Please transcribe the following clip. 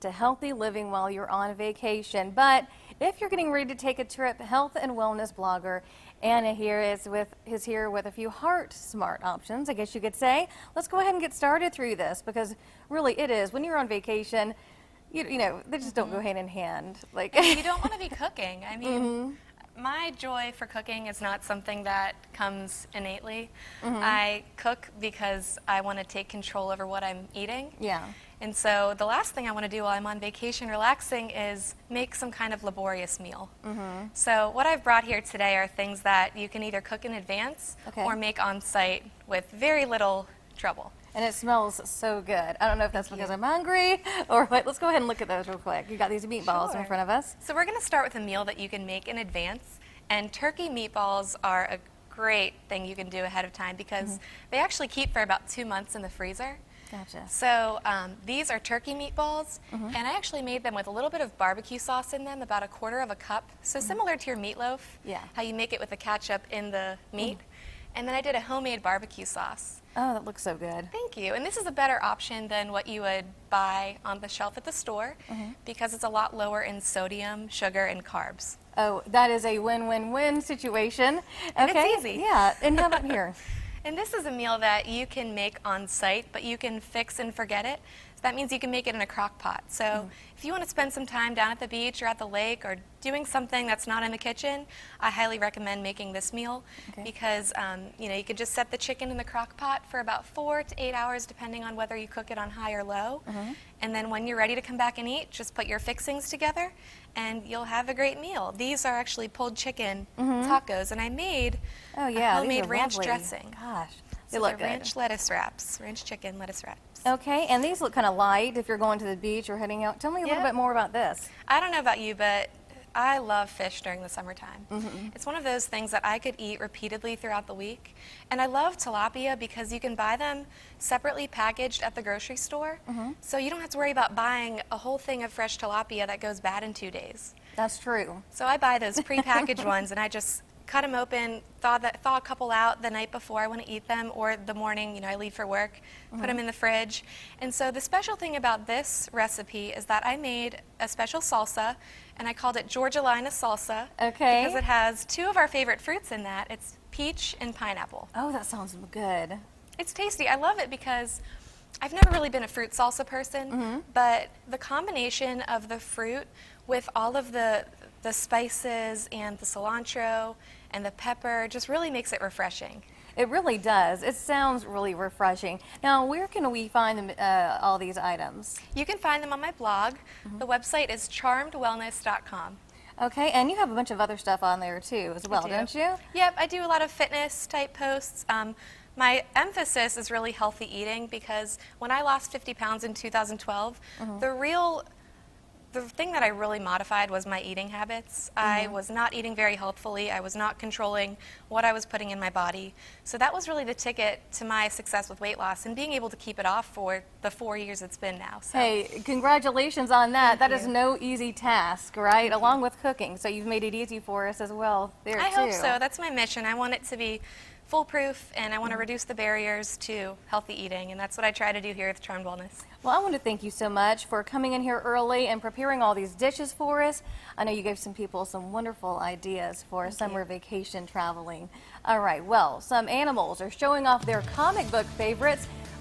to healthy living while you're on vacation. But if you're getting ready to take a trip, health and wellness blogger Anna is here with a few heart smart options, I guess you could say. Let's go ahead and get started through this, because really it is, when you're on vacation, you know, they just don't go hand in hand. Like, and you don't want to be cooking. I mean, my joy for cooking is not something that comes innately. I cook because I want to take control over what I'm eating. Yeah. And so the last thing I want to do while I'm on vacation relaxing is make some kind of laborious meal. So what I've brought here today are things that you can either cook in advance or make on site with very little trouble. And it smells so good. I don't know if that's because I'm hungry or what. Let's go ahead and look at those real quick. You got these meatballs in front of us. So we're going to start with a meal that you can make in advance. And turkey meatballs are a great thing you can do ahead of time because they actually keep for about 2 months in the freezer. Gotcha. So these are turkey meatballs, and I actually made them with a little bit of barbecue sauce in them, about 1/4 cup. So similar to your meatloaf, how you make it with the ketchup in the meat. And then I did a homemade barbecue sauce. Oh, that looks so good. Thank you. And this is a better option than what you would buy on the shelf at the store because it's a lot lower in sodium, sugar, and carbs. Oh, that is a win-win-win situation. And okay. it's easy. Yeah. And how about here? And this is a meal that you can make on site, but you can fix and forget it. So that means you can make it in a crock pot. So if you want to spend some time down at the beach or at the lake or doing something that's not in the kitchen, I highly recommend making this meal because you know, you could just set the chicken in the crock pot for about 4 to 8 hours depending on whether you cook it on high or low. And then when you're ready to come back and eat, just put your fixings together and you'll have a great meal. These are actually pulled chicken tacos, and I made a homemade ranch dressing. Gosh, they So look they're good. ranch lettuce wraps, ranch chicken lettuce wraps. Okay, and these look kind of light if you're going to the beach or heading out. Tell me a little bit more about this. I don't know about you, but I love fish during the summertime. It's one of those things that I could eat repeatedly throughout the week. And I love tilapia because you can buy them separately packaged at the grocery store. So you don't have to worry about buying a whole thing of fresh tilapia that goes bad in 2 days. That's true. So I buy those prepackaged ones and I just cut them open, thaw a couple out the night before I want to eat them, or the morning, you know, I leave for work, put them in the fridge. And so the special thing about this recipe is that I made a special salsa, and I called it Georgialina salsa. Okay. Because it has 2 of our favorite fruits in that. It's peach and pineapple. Oh, that sounds good. It's tasty. I love it because I've never really been a fruit salsa person, but the combination of the fruit with all of the spices and the cilantro and the pepper just really makes it refreshing. It really does. It sounds really refreshing. Now, where can we find them, all these items? You can find them on my blog. The website is charmedwellness.com. Okay, and you have a bunch of other stuff on there too as well, don't you? Yep, I do a lot of fitness type posts. My emphasis is really healthy eating because when I lost 50 pounds in 2012, the thing that I really modified was my eating habits. I was not eating very healthfully. I was not controlling what I was putting in my body. So that was really the ticket to my success with weight loss and being able to keep it off for the 4 years it's been now. So. Hey, congratulations on that. That is no easy task, right? Along with cooking. So you've made it easy for us as well there too. I hope so. That's my mission. I want it to be foolproof, and I want to reduce the barriers to healthy eating, and that's what I try to do here with Charmed Wellness. Well, I want to thank you so much for coming in here early and preparing all these dishes for us. I know you gave some people some wonderful ideas for summer vacation traveling. All right, well, some animals are showing off their comic book favorites